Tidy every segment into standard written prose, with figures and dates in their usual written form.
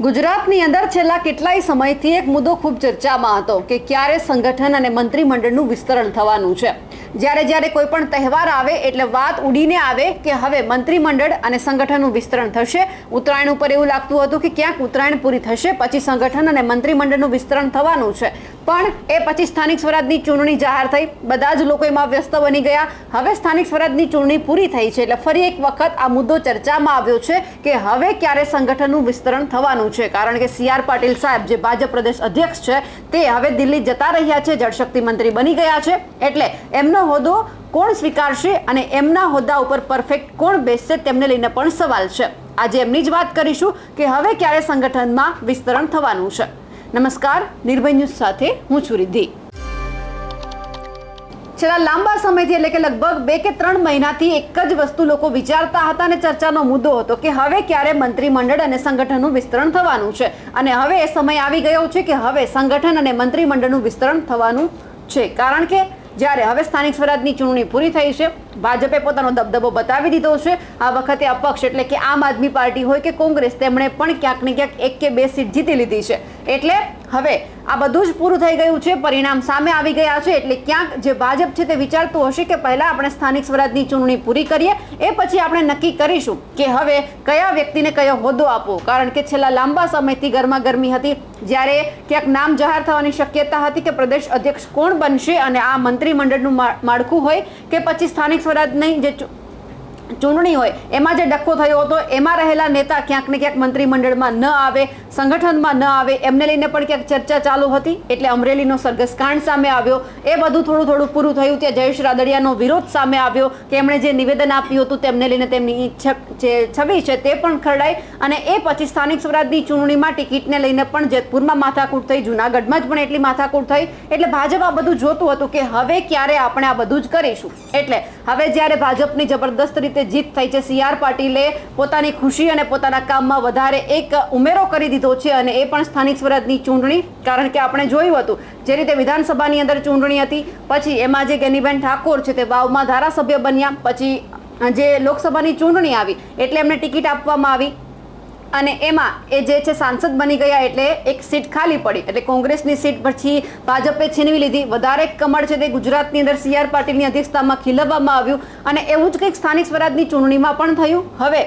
ગુજરાતની અંદર છેલ્લા કેટલાય સમયથી એક મુદ્દો ખૂબ ચર્ચામાં હતો કે ક્યારે સંગઠન અને મંત્રીમંડળનું વિસ્તરણ થવાનું છે। જ્યારે કોઈ પણ તહેવાર આવે એટલે વાત ઉડીને આવે કે હવે મંત્રીમંડળ અને સંગઠનનું વિસ્તરણ થશે। ઉત્તરાયણ ઉપર એવું લાગતું હતું કે ક્યાંક ઉત્તરાયણ પૂરી થશે પછી સંગઠન અને મંત્રીમંડળનું વિસ્તરણ થવાનું છે, પણ એ પછી સ્થાનિક સ્વરાજની ચૂંટણી જાહેર થઈ, બધા જ લોકો એમાં વ્યસ્ત બની ગયા। હવે સ્થાનિક સ્વરાજની ચૂંટણી પૂરી થઈ છે એટલે ફરી એક વખત આ મુદ્દો ચર્ચામાં આવ્યો છે કે હવે ક્યારે સંગઠનનું વિસ્તરણ થવાનું છે, કારણ કે CR પાટીલ સાહેબ જે ભાજપ પ્રદેશ અધ્યક્ષ છે તે હવે દિલ્હી જતા રહ્યા છે, જળશક્તિ મંત્રી બની ગયા છે, એટલે એમનો હોદ્દો કોણ સ્વીકારશે અને એમના હોદ્દા ઉપર પરફેક્ટ કોણ બેસશે તેમને લઈને પણ સવાલ છે। આજે એમની જ વાત કરીશું કે હવે ક્યારે સંગઠનમાં વિસ્તરણ થવાનું છે। નમસ્કાર, નિર્ભય ન્યૂઝ સાથે હું છું રિદ્ધિ। છેલ્લા લાંબા સમયથી એટલે કે લગભગ 2 કે 3 મહિનાથી એક જ વસ્તુ લોકો વિચારતા હતા અને ચર્ચાનો મુદ્દો હતો કે હવે ક્યારે મંત્રીમંડળ અને સંગઠનનું વિસ્તરણ થવાનું છે, અને હવે એ સમય આવી ગયો છે કે હવે સંગઠન અને મંત્રીમંડળનું વિસ્તરણ થવાનું છે, કારણ કે જ્યારે હવે સ્થાનિક સ્વરાજની ચૂંટણી પૂરી થઈ છે, ભાજપે પોતાનો દબદબો બતાવી દીધો છે। આ વખતે અપક્ષ એટલે કે આમ આદમી પાર્ટી હોય કે કોંગ્રેસ તેમણે પણ ક્યાંક ને ક્યાંક 1 કે 2 સીટ જીતી લીધી છે, એટલે હવે આ બધું જ પૂરું થઈ ગયું છે, પરિણામ સામે આવી ગયા છે, એટલે ક્યાંક જે ભાજપ છે તે વિચારતું હશે કે પહેલા આપણે સ્થાનિક સ્વરાજની ચૂંટણી પૂરી કરીએ, એ પછી આપણે નક્કી કરીશું કે હવે કયા વ્યક્તિને કયો હોદ્દો આપવો, કારણ કે છેલ્લા લાંબા સમયથી ગરમાગરમી હતી, જ્યારે ક્યાંક નામ જાહેર થવાની શક્યતા હતી કે પ્રદેશ અધ્યક્ષ કોણ બનશે, અને આ મંત્રીમંડળનું માળખું હોય કે પછી સ્થાનિક સ્વરાજની જે ચૂંટણી હોય એમાં જે ડખ્ખો થયો હતો એમાં રહેલા નેતા ક્યાંક ને ક્યાંક મંત્રીમંડળમાં ન આવે, સંગઠનમાં ન આવે, એમને લઈને પણ ક્યાંક ચર્ચા ચાલુ હતી, એટલે અમરેલીનો સરઘસ કાંડ સામે આવ્યો, એ બધું થોડું પૂરું થયું, ત્યાં જયેશ રાદડિયાનો વિરોધ સામે આવ્યો કે એમણે જે નિવેદન આપ્યું હતું તેમને લઈને તેમની જે છબી છે તે પણ ખરડાઈ, અને એ પછી સ્થાનિક સ્વરાજની ચૂંટણીમાં ટિકિટને લઈને પણ જેતપુરમાં માથાકૂટ થઈ, જૂનાગઢમાં જ પણ એટલી માથાકૂટ થઈ, એટલે ભાજપ આ બધું જોતું હતું કે હવે ક્યારે આપણે આ બધું જ કરીશું। એટલે હવે જ્યારે ભાજપની જબરદસ્ત રીતે જીત થઈ છે, CR પાટીલે પોતાની ખુશી અને પોતાના કામમાં વધારે એક ઉમેરો કરી દીધો છે, અને એ પણ સ્થાનિક સ્વરાજની ચૂંટણી, કારણ કે આપણે જોયું હતું જે રીતે વિધાનસભાની અંદર ચૂંટણી હતી, પછી એમાં જે ગેનીબેન ઠાકોર છે તે વાવમાં ધારાસભ્ય બન્યા, પછી જે લોકસભાની ચૂંટણી આવી એટલે એમને ટિકિટ આપવામાં આવી અને એમાં એ જે છે સાંસદ બની ગયા, એટલે એક સીટ ખાલી પડી, એટલે કોંગ્રેસની સીટ પછી ભાજપે છીનવી લીધી। વધારે કમળ છે તે ગુજરાતની અંદર CR પાટીલની અધ્યક્ષતામાં ખીલવવામાં આવ્યું, અને એવું જ કંઈક સ્થાનિક સ્વરાજની ચૂંટણીમાં પણ થયું। હવે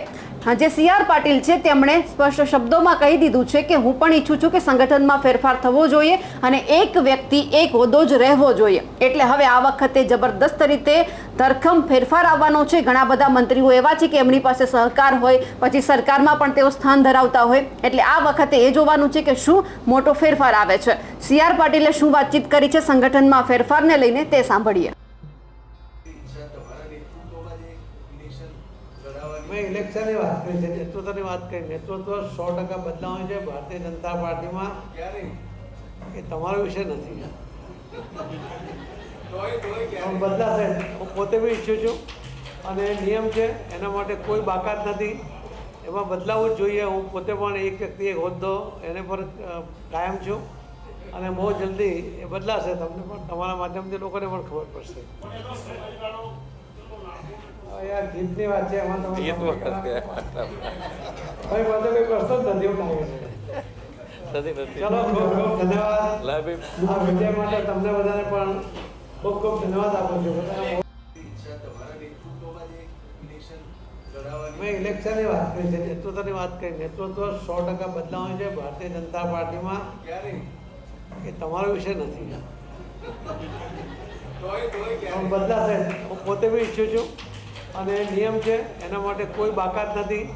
જે CR પાટીલ છે તેમણે સ્પષ્ટ શબ્દોમાં કહી દીધું છે કે હું પણ ઈચ્છું છું કે સંગઠનમાં ફેરફાર થવો જોઈએ અને એક વ્યક્તિ એક હોદ્દો જ રહેવો જોઈએ, એટલે હવે આ વખતે જબરદસ્ત રીતે ધરખમ ફેરફાર આવવાનો છે। ઘણા બધા મંત્રીઓ એવા છે કે એમની પાસે સહકાર હોય, પછી સરકારમાં પણ તેઓ સ્થાન ધરાવતા હોય, એટલે આ વખતે એ જોવાનું છે કે શું મોટો ફેરફાર આવે છે। CR પાટીલે શું વાતચીત કરી છે સંગઠનમાં ફેરફારને લઈને તે સાંભળીએ। મેં ઇલેક્શનની વાત કરી છે, નેતૃત્વની વાત કરી, નેતૃત્વ 100% બદલાવાનું છે ભારતીય જનતા પાર્ટીમાં, એ તમારો વિષય નથી, બદલાશે। હું પોતે બી ઈચ્છું છું અને નિયમ છે એના માટે કોઈ બાકાત નથી, એમાં બદલાવું જ જોઈએ। હું પોતે પણ એક વ્યક્તિ એક હોદ્દો એને પર કાયમ છું અને બહુ જલ્દી એ બદલાશે, તમને પણ તમારા માધ્યમથી લોકોને પણ ખબર પડશે। યાર જીતની વાત છે, એમાં તમે ભાઈ બધો કોઈ પ્રશ્ન જ નથી, એવું લાગે છે। ચલો ખૂબ ખૂબ ધન્યવાદ આ વિજય માટે, તમને બધાને પણ ખૂબ ખૂબ ધન્યવાદ આપું છું। મેં ઇલેક્શનની વાત કરી છે, નેતૃત્વની વાત કરી, નેતૃત્વ 100% બદલાવાનું છે ભારતીય જનતા પાર્ટીમાં, એ તમારો વિષય નથી, બદલાશે। હું પોતે બી ઈચ્છું છું અને નિયમ છે એના માટે કોઈ બાકાત નથી,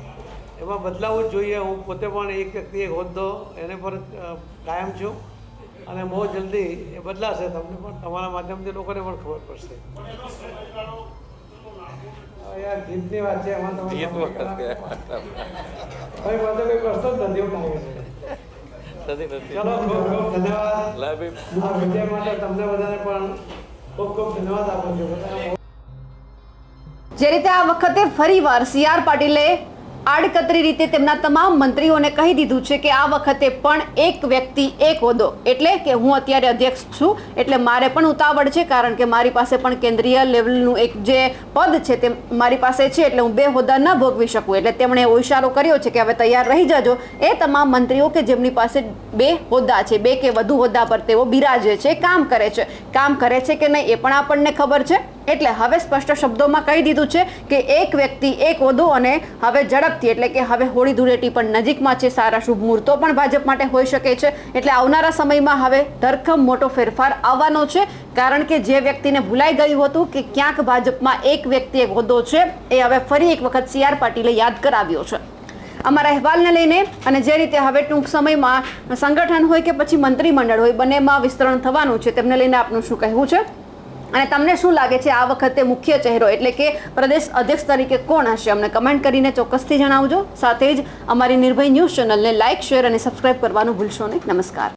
એમાં બદલાવું જ જોઈએ। હું પોતે પણ એક વ્યક્તિ એક હોદ્દો એને પર કાયમ છું અને બહુ જલ્દી એ બદલાશે, તમને પણ તમારા માધ્યમથી લોકોને પણ ખબર પડશે। યાર જીતની વાત છે, એમાં તમે ભાઈ બધો કોઈ પ્રશ્ન જ નથી, એવું લાગે છે। ચલો ખૂબ ખૂબ ધન્યવાદ આ વિજય માટે, તમને બધાને પણ ખૂબ ખૂબ ધન્યવાદ આપું છું। જે રીતે આ વખતે ફરીવાર CR પાટીલે આડકતરી રીતે તેમના તમામ મંત્રીઓને કહી દીધું છે કે આ વખતે પણ એક વ્યક્તિ એક હોદ્દો, એટલે કે હું અત્યારે અધ્યક્ષ છું એટલે મારે પણ ઉતાવળ છે, કારણ કે મારી પાસે પણ કેન્દ્રીય લેવલનું એક જે પદ છે તે મારી પાસે છે, એટલે હું 2 હોદ્દા ન ભોગવી શકું. એટલે તેમણે એવો ઇશારો કર્યો છે કે હવે તૈયાર રહી જજો એ તમામ મંત્રીઓ કે જેમની પાસે 2 હોદ્દા છે, 2 કે વધુ હોદ્દા પર તેઓ બિરાજે છે, કામ કરે છે કે નહીં એ પણ આપણને ખબર છે. એટલે હવે સ્પષ્ટ શબ્દોમાં કહી દીધું છે કે એક વ્યક્તિ એક હોદ્દો, અને હવે ઝડપથી એટલે કે હવે હોળી ધૂળેટી પણ નજીકમાં છે, સારા શુભ મુહૂર્તો પણ ભાજપ માટે હોઈ શકે છે. એટલે આવનારા સમયમાં હવે ધરખમ મોટો ફેરફાર આવવાનો છે, કારણ કે જે વ્યક્તિને ભૂલાઈ ગયું હતું કે ક્યાંક ભાજપમાં એક વ્યક્તિ એક હોદ્દો છે એ હવે ફરી એક વખત CR પાટીલે યાદ કરાવ્યો છે. અમારા અહેવાલને લઈને અને જે રીતે હવે ટૂંક સમયમાં સંગઠન હોય કે પછી મંત્રીમંડળ હોય બંનેમાં વિસ્તરણ થવાનું છે તેમને લઈને આપનું શું કહેવું છે, અને તમને શું લાગે છે આ વખતે મુખ્ય ચહેરો એટલે કે પ્રદેશ અધ્યક્ષ તરીકે કોણ હશે? અમને કમેન્ટ કરીને ચોક્કસથી જણાવજો. સાથે જ અમારી નિર્ભય ન્યૂઝ ચેનલને લાઇક, શેર અને સબસ્ક્રાઇબ કરવાનું ભૂલશો નહીં. નમસ્કાર.